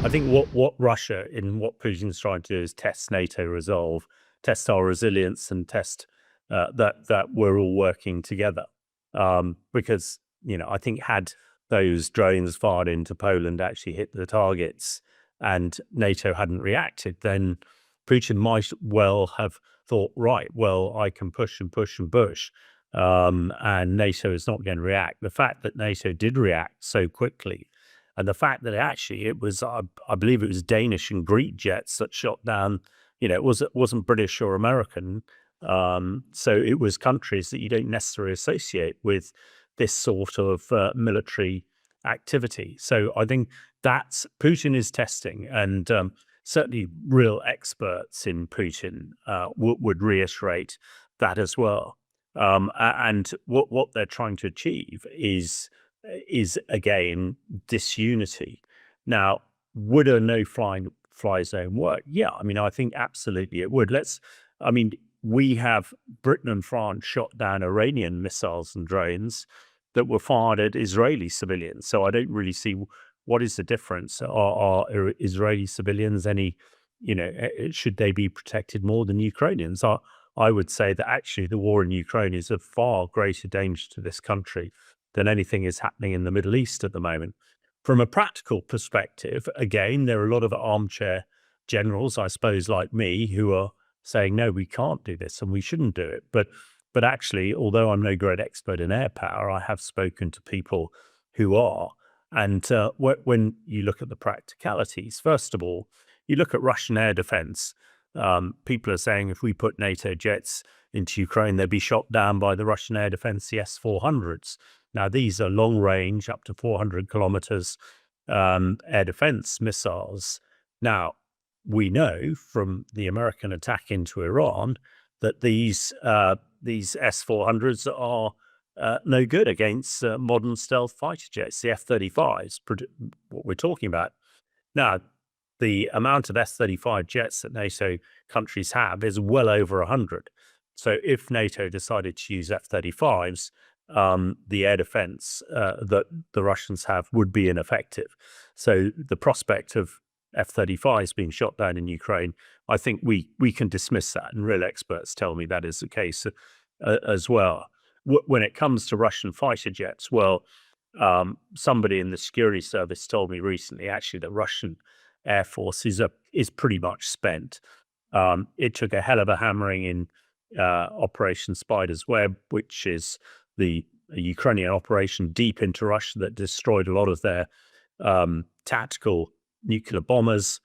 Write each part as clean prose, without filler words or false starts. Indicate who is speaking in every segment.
Speaker 1: I think what Russia and what Putin's trying to do is test NATO resolve, test our resilience, and test that we're all working together. Because I think had those drones fired into Poland actually hit the targets and NATO hadn't reacted, then Putin might well have thought, right, well, I can push and push and push, and NATO is not going to react. The fact that NATO did react so quickly, and the fact that actually it was, I believe it was Danish and Greek jets that shot down, it wasn't British or American. So it was countries that you don't necessarily associate with this sort of military activity. So I think that's Putin is testing, and certainly real experts in Putin would reiterate that as well. And what they're trying to achieve is again disunity. Now, would a no-fly zone work? Yeah, I mean, I think absolutely it would. We have Britain and France shot down Iranian missiles and drones that were fired at Israeli civilians. So I don't really see what is the difference. Are Israeli civilians should they be protected more than Ukrainians? I would say that actually the war in Ukraine is a far greater danger to this country than anything is happening in the Middle East at the moment. From a practical perspective, again, there are a lot of armchair generals, I suppose, like me, who are saying, no, we can't do this and we shouldn't do it. But actually, although I'm no great expert in air power, I have spoken to people who are. And when you look at the practicalities, first of all, you look at Russian air defense. People are saying if we put NATO jets into Ukraine, they'd be shot down by the Russian air defense, the S-400s. Now, these are long range, up to 400 kilometers air defense missiles. Now, we know from the American attack into Iran that these S-400s are no good against modern stealth fighter jets, the F-35s, what we're talking about. Now, the amount of S-35 jets that NATO countries have is well over 100. So if NATO decided to use F-35s, the air defense that the Russians have would be ineffective. So the prospect of F-35s being shot down in Ukraine, I think we can dismiss that, and real experts tell me that is the case as well. When it comes to Russian fighter jets, well, somebody in the security service told me recently, actually, that Russian Air Force is pretty much spent. It took a hell of a hammering in Operation Spider's Web, which is the Ukrainian operation deep into Russia that destroyed a lot of their tactical nuclear bombers.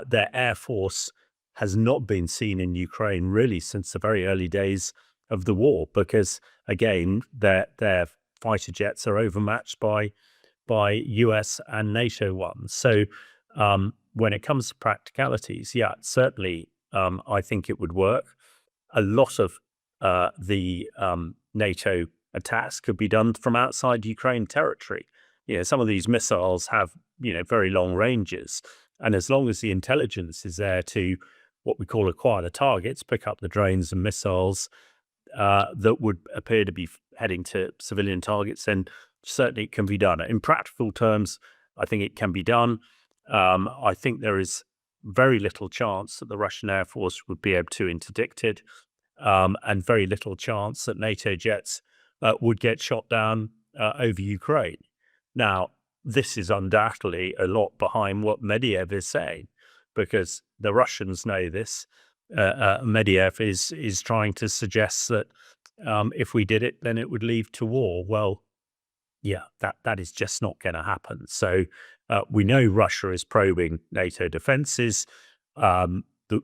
Speaker 1: Their Air Force has not been seen in Ukraine really since the very early days of the war, because again, their fighter jets are overmatched by US and NATO ones. So when it comes to practicalities, yeah, certainly I think it would work. A lot of the NATO attacks could be done from outside Ukraine territory. Some of these missiles have very long ranges, and as long as the intelligence is there to what we call acquire the targets, pick up the drones and missiles that would appear to be heading to civilian targets, then certainly it can be done. In practical terms, I think it can be done. I think there is very little chance that the Russian Air Force would be able to interdict it, and very little chance that NATO jets would get shot down over Ukraine. Now, this is undoubtedly a lot behind what Medvedev is saying, because the Russians know this. Medvedev is trying to suggest that if we did it, then it would lead to war. Well, yeah, that is just not going to happen. So we know Russia is probing NATO defenses.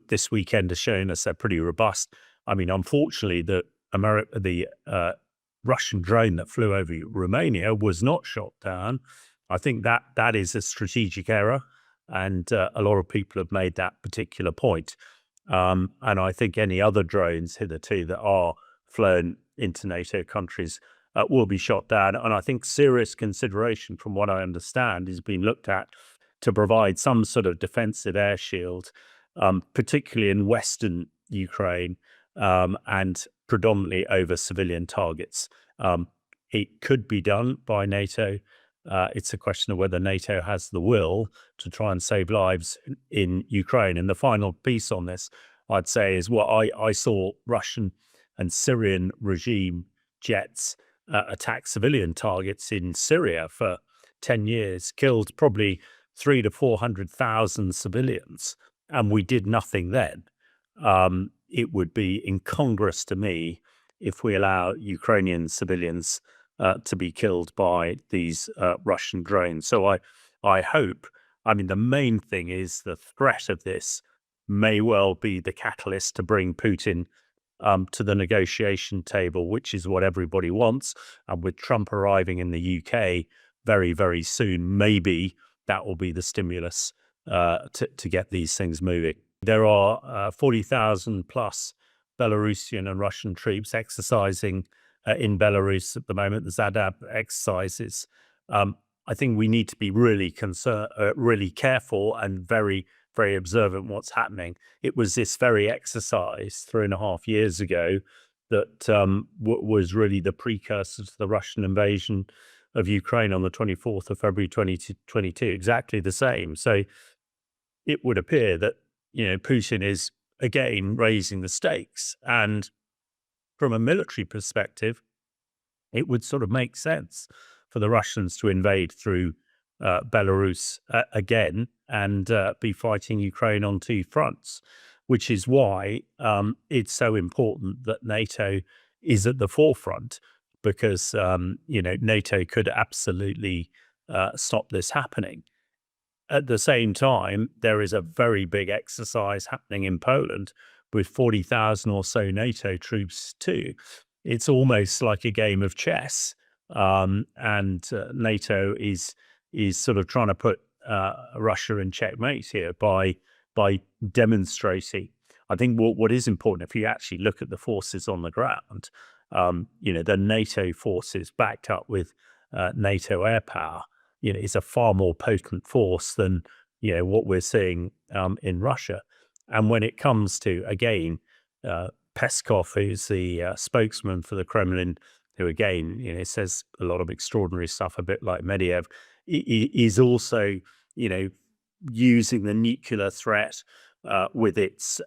Speaker 1: This weekend has shown us they're pretty robust. I mean, unfortunately, the Russian drone that flew over Romania was not shot down. I think that is a strategic error, and a lot of people have made that particular point. And I think any other drones hitherto that are flown into NATO countries will be shot down. And I think serious consideration, from what I understand, is being looked at to provide some sort of defensive air shield, particularly in Western Ukraine, and predominantly over civilian targets. It could be done by NATO. It's a question of whether NATO has the will to try and save lives in Ukraine. And the final piece on this, I'd say, is what I saw Russian and Syrian regime jets attack civilian targets in Syria for 10 years, killed probably 300,000 to 400,000 civilians, and we did nothing then. It would be incongruous to me if we allow Ukrainian civilians to be killed by these Russian drones. So I hope, I mean, the main thing is the threat of this may well be the catalyst to bring Putin to the negotiation table, which is what everybody wants. And with Trump arriving in the UK very, very soon, maybe that will be the stimulus to get these things moving. There are 40,000 plus Belarusian and Russian troops exercising in Belarus at the moment, the ZADAB exercises. I think we need to be really really careful and very, very observant what's happening. It was this very exercise 3.5 years ago that was really the precursor to the Russian invasion of Ukraine on the 24th of February 2022, exactly the same. So it would appear that, Putin is again raising the stakes. And from a military perspective, it would sort of make sense for the Russians to invade through Belarus again and be fighting Ukraine on two fronts, which is why it's so important that NATO is at the forefront, because, NATO could absolutely stop this happening. At the same time, there is a very big exercise happening in Poland with 40,000 or so NATO troops too. It's almost like a game of chess, and NATO is sort of trying to put Russia in checkmate here by demonstrating. I think what is important, if you actually look at the forces on the ground, the NATO forces backed up with NATO air power, is a far more potent force than what we're seeing in Russia. And when it comes to, again, Peskov, who's the spokesman for the Kremlin, who again, says a lot of extraordinary stuff, a bit like Medvedev, is also, using the nuclear threat with its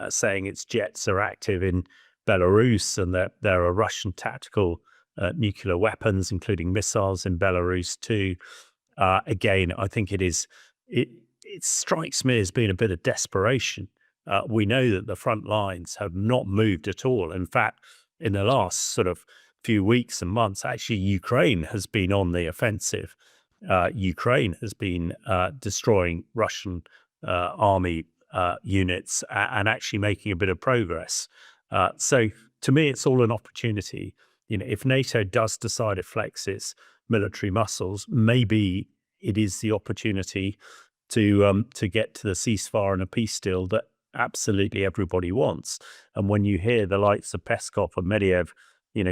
Speaker 1: saying its jets are active in Belarus and that there are Russian tactical nuclear weapons, including missiles in Belarus too. Again, I think it strikes me as being a bit of desperation. We know that the front lines have not moved at all. In fact, in the last sort of few weeks and months, actually, Ukraine has been on the offensive. Ukraine has been destroying Russian army units and actually making a bit of progress. So to me, it's all an opportunity. If NATO does decide to flex its military muscles, maybe it is the opportunity to get to the ceasefire and a peace deal that absolutely everybody wants. And when you hear the likes of Peskov and Medvedev,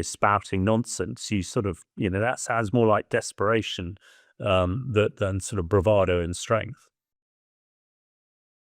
Speaker 1: spouting nonsense, you sort of, that sounds more like desperation than sort of bravado and strength.